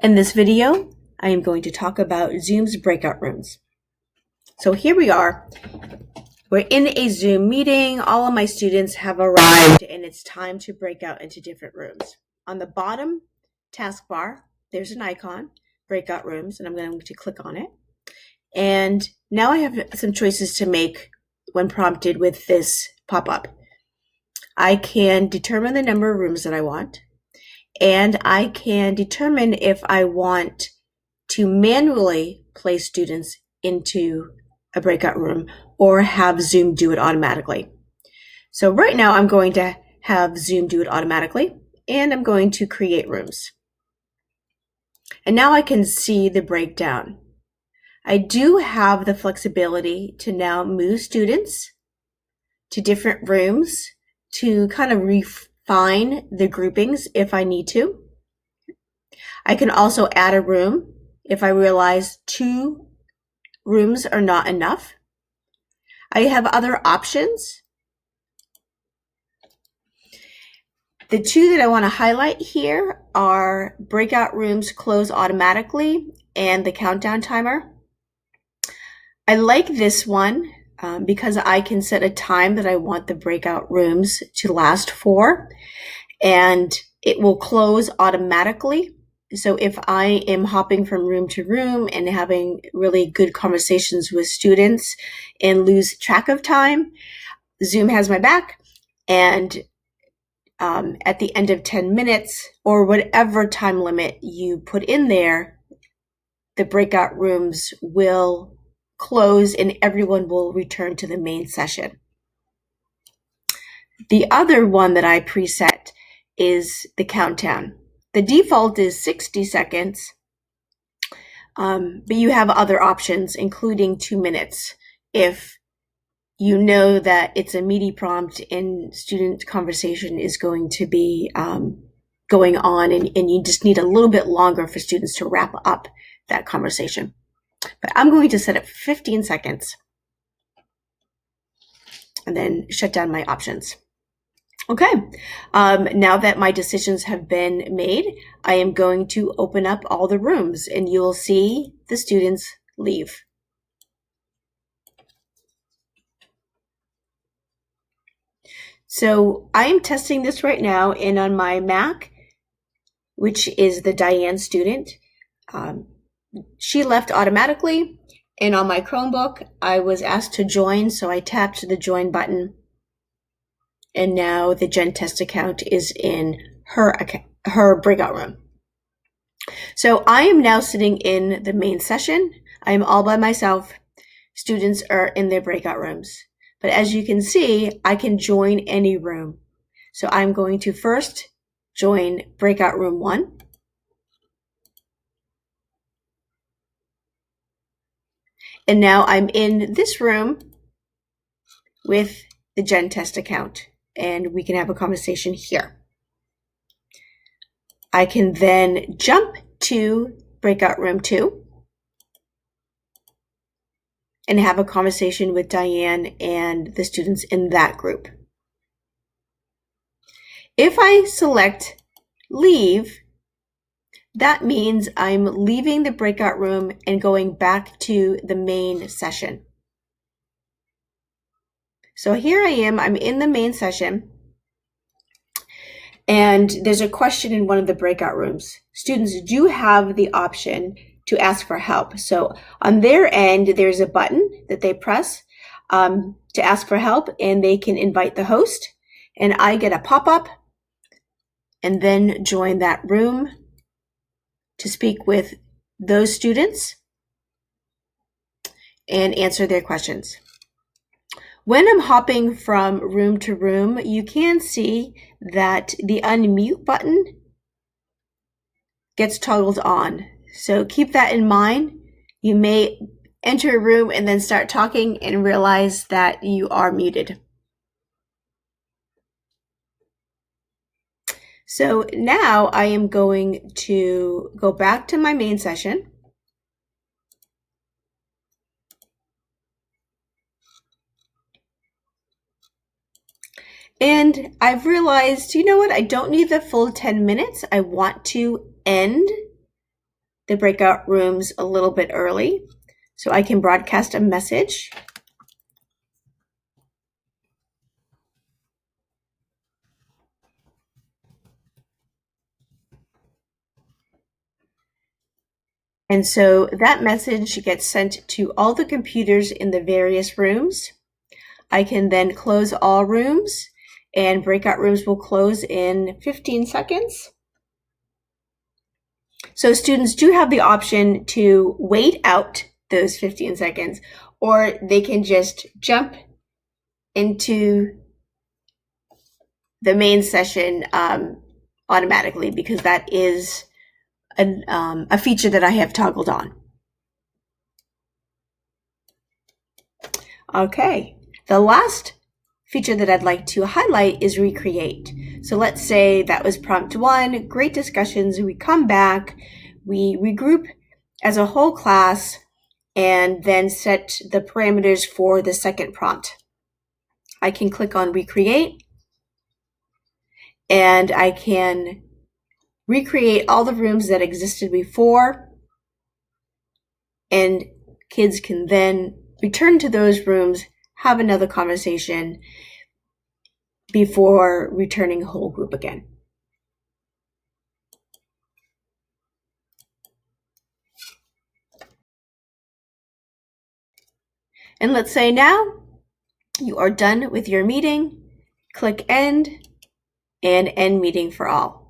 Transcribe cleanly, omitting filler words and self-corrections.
In this video, I am going to talk about Zoom's breakout rooms. So here we are. We're in a Zoom meeting. All of my students have arrived and it's time to break out into different rooms. On the bottom taskbar, there's an icon, Breakout Rooms, and I'm going to click on it. And now I have some choices to make when prompted with this pop-up. I can determine the number of rooms that I want. And I can determine if I want to manually place students into a breakout room or have Zoom do it automatically. So right now I'm going to have Zoom do it automatically, and I'm going to create rooms. And now I can see the breakdown. I do have the flexibility to now move students to different rooms to kind of refine the groupings if I need to. I can also add a room if I realize 2 rooms are not enough. I have other options. The 2 that I want to highlight here are breakout rooms close automatically and the countdown timer. I like this one because I can set a time that I want the breakout rooms to last for, and it will close automatically. So if I am hopping from room to room and having really good conversations with students and lose track of time, Zoom has my back, and at the end of 10 minutes or whatever time limit you put in there, the breakout rooms will close and everyone will return to the main session. The other one that I preset is the countdown. The default is 60 seconds, but you have other options, including 2 minutes. If you know that it's a meaty prompt and student conversation is going to be going on and you just need a little bit longer for students to wrap up that conversation. But I'm going to set it for 15 seconds and then shut down my options. Okay, now that my decisions have been made, I am going to open up all the rooms and you'll see the students leave. So I am testing this right now, and on my Mac, which is the Diane student, she left automatically, and on my Chromebook, I was asked to join, so I tapped the join button, and now the Gen Test account is in her breakout room. So I am now sitting in the main session. I am all by myself. Students are in their breakout rooms. But as you can see, I can join any room. So I'm going to first join breakout room 1. And now I'm in this room with the Gen Test account, and we can have a conversation here. I can then jump to breakout room 2 and have a conversation with Diane and the students in that group. If I select leave, that means I'm leaving the breakout room and going back to the main session. So here I am, I'm in the main session, and there's a question in one of the breakout rooms. Students do have the option to ask for help. So on their end, there's a button that they press to ask for help, and they can invite the host, and I get a pop-up and then join that room to speak with those students and answer their questions. When I'm hopping from room to room, you can see that the unmute button gets toggled on. So keep that in mind. You may enter a room and then start talking and realize that you are muted. So now I am going to go back to my main session. And I've realized, you know what, I don't need the full 10 minutes. I want to end the breakout rooms a little bit early so I can broadcast a message. And so that message gets sent to all the computers in the various rooms. I can then close all rooms, and breakout rooms will close in 15 seconds. So students do have the option to wait out those 15 seconds, or they can just jump into the main session automatically, because that is a feature that I have toggled on. Okay, the last feature that I'd like to highlight is recreate. So let's say that was prompt 1, great discussions, we come back, we regroup as a whole class, and then set the parameters for the second prompt. I can click on recreate, and I can recreate all the rooms that existed before, and kids can then return to those rooms, have another conversation before returning whole group again. And let's say now you are done with your meeting, click end, and end meeting for all.